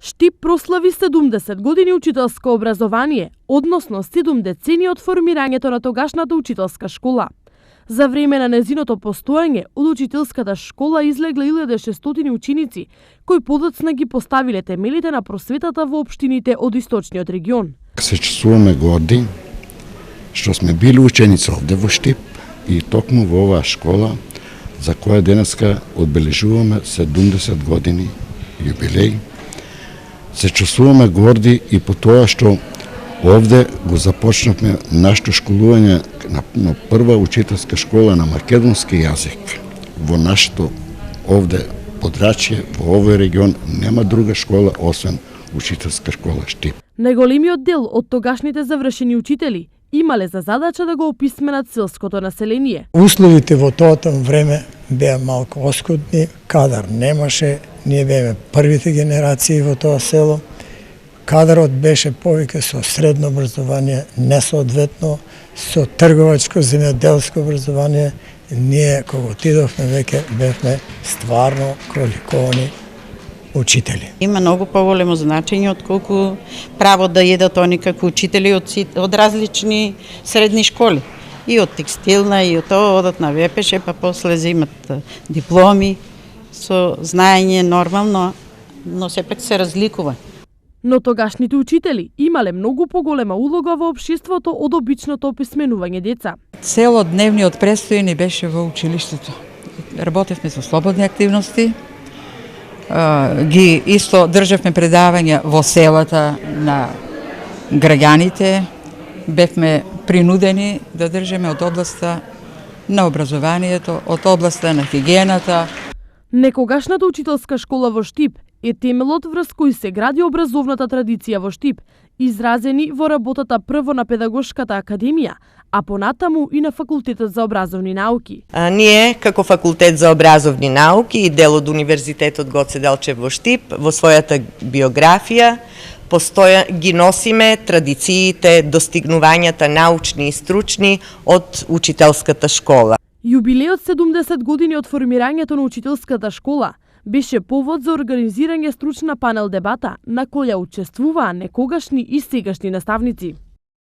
Штип прослави 70 години учителско образование, односно 7 децении од формирањето на тогашната учителска школа. За време на незиното постоење, од учителската школа излегле 1600 ученици, кои подоцна ги поставиле темелите на просветата во општините од источниот регион. Се чувствуваме горди што сме били ученици овде во Штип и токму во оваа школа, за која денеска одбележуваме 70 години јубилеј. Се чувствуваме горди и по тоа што овде го започнавме нашето школување на прва учителска школа на македонски јазик. Во нашето овде подрачје, во овој регион, нема друга школа освен учителска школа Штип. Најголемиот дел од тогашните завршени учители имале за задача да го описменат селското население. Условите во тоа време беа малку оскудни, кадар немаше, ние беме првите генерации во тоа село. Кадарот беше повеќе со средно образование, несоодветно со трговачко земјоделско образование. Ние кога отидовме веќе бевме стварно квалификовани учители. Има многу поголемо значење отколку право да едат они како учители од различни средни школи. И од текстилна, и од тоа одат на ВПШ, па после земат дипломи со знаење нормално, но сепак се разликува. Но тогашните учители имале многу поголема улога во општеството од обичното описменување деца. Целодневниот престој ни беше во училиштето. Работевме со слободни активности, ги исто државме предавања во селата на граѓаните, бевме принудени да држиме од областа на образованието, од областа на хигиената. Некогашната учителска школа во Штип е темелот врз кој се гради образовната традиција во Штип, изразени во работата прво на Педагошката академија, а понатаму и на Факултетот за образовни науки. Ние, како Факултет за образовни науки и дел од Универзитетот Гоце Делчев во Штип, во својата биографија ги носиме традициите, достигнувањата научни и стручни од учителската школа. Јубилеот 70 години од формирањето на учителската школа беше повод за организирање стручна панел дебата на која учествуваа некогашни и сегашни наставници.